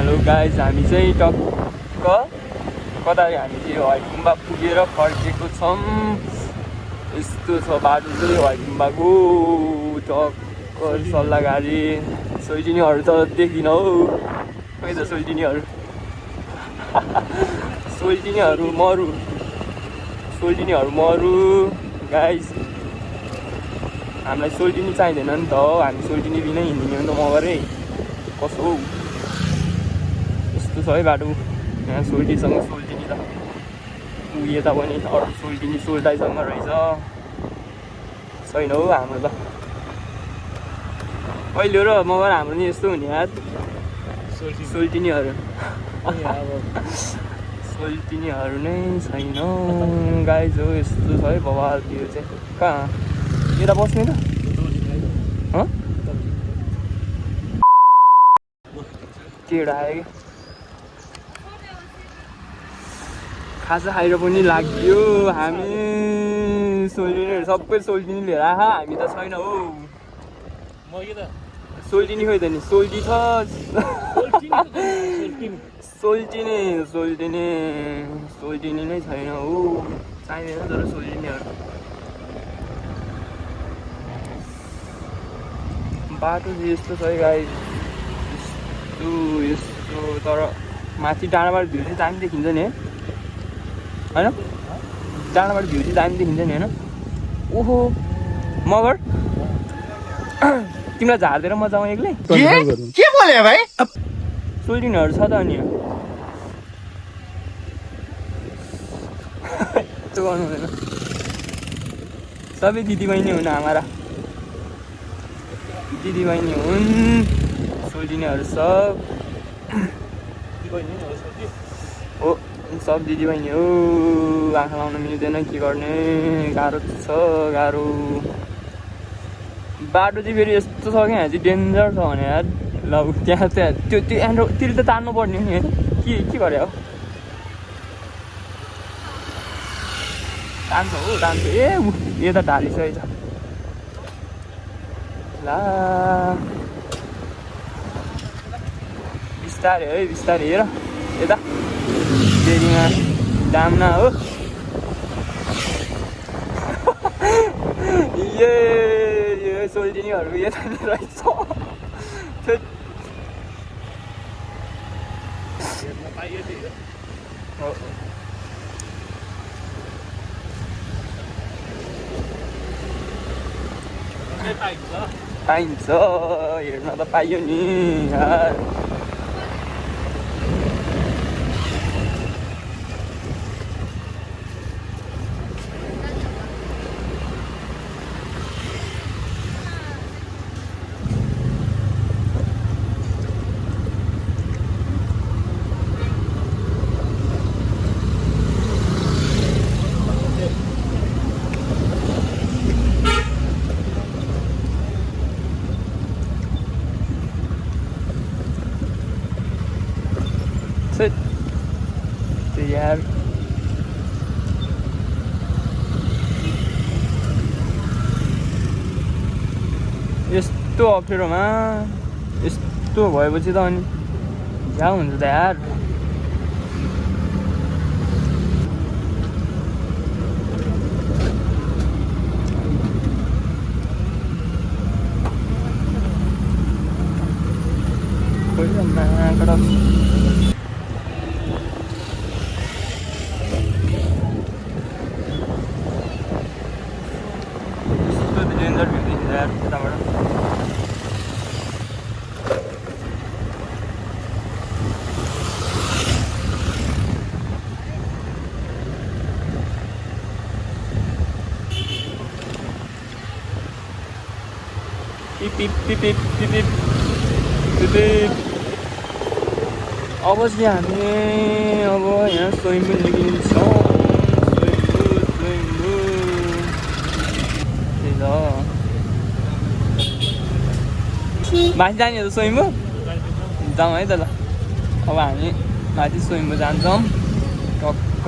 Hello guys, हामी चाहिँ टक्क कता हामी चाहिँ व्हाइट गुम्बा पुगेर फर्केको छौँ। यस्तो छ बाटो चाहिँ व्हाइट गुम्बाको टक्क सल्लाहगारी। सोल्टिनीहरू त देखिन हौ, खै त सोल्टिनीहरू सोल्टिनीहरू मरु गाइज। हामीलाई सोल्टिनी चाहिँदैन नि त, हामी सोल्टिनी बिना हिँड्दिने हो नि त मगरै। कसो हौ यस्तो छ है बाटो यहाँ। सोल्टीसँग सोल्टिनी त ऊ यता पनि अरू सोल्टिनी सोल्टाइसँग रहेछ। छैन हौ हाम्रो त कहिले र मगर हाम्रो नि यस्तो हुने यार। सोल्टिनीहरू सोल्टिनीहरू नै छैन गाइज हो। यस्तो छ है बवाल त्यो चाहिँ। कहाँ यता बस्ने त केटा आयो कि खाजा खाएर पनि लाग्यो। हामी सोल्टिनीहरू सबै सोल्टिनी लिएर आहा, हामी त छैन हौ। सोल्टिनी खोइ त नि सोल्टी छ सोल्टिनी नै छैन हौ। चाहिँदैन तर सोल्टिनीहरू। बाटो चाहिँ यस्तो छ है गाइस, यस्तो तर माथि डाँडाबाट भ्यू चाहिँ दामी देखिन्छ नि है, होइन? डाँडाबाट भ्यू चाहिँ दामी देखिन्छ नि, होइन? ओहो मगर तिमीलाई झार्दैन म जाउँ एक्लै? के बोले भाइ? सोल्टिनीहरू छ त अनि यस्तो गर्नु हुँदैन। सबै दिदीबहिनी हुन् हाम्रा, दिदीबहिनी हुन् सोल्टिनीहरू सब हो। सब दिदीबहिनी हो। आँखा लाउन मिल्दैन, के गर्ने, गाह्रो छ गाह्रो। बाटो चाहिँ फेरि यस्तो छ क्या, यहाँ चाहिँ डेन्जर छ भने यार। ल त्यहाँ त्यो एन्ड्रोतिर त तान्नु पर्ने हो नि होइन? के गरे हो? तान्छ हो तान्छ। ए यता ढालिसकेछ ला। बिस्तारै है बिस्तारै हेर यता डेरीमा दामना हो। यो सोल्टिनीहरू यतानिर रहेछ। पाइन्छ हेर्न त पाइयो नि यार। त्यो यार यस्तो अप्ठ्यारोमा यस्तो भएपछि त अनि झ्याउ हुन्छ त यार। अब चाहिँ हामी अब यहाँ स्वयम्भू निक्लिन्छौँ। स्वयम्भू त्यही त माथि जाने हो त स्वयम्भू जाउँ है त ल। अब हामी माथि स्वयम्भू जान्छौँ टक्क।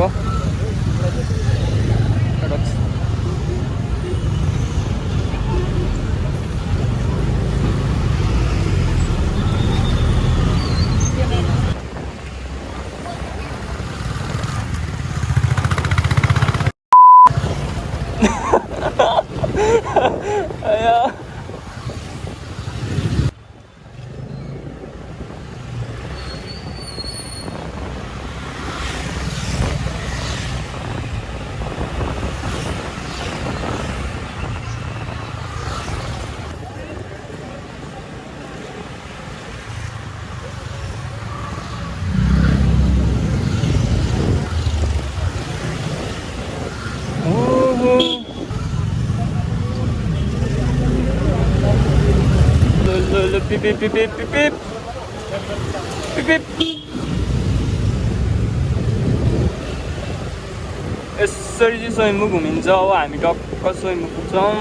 लो पिप पिप पिप पिप पिप पिप पिप यसरी चाहिँ स्वयम्भू घुमिन्छ अब हामी टक्क स्वयम्भू पुग्छौँ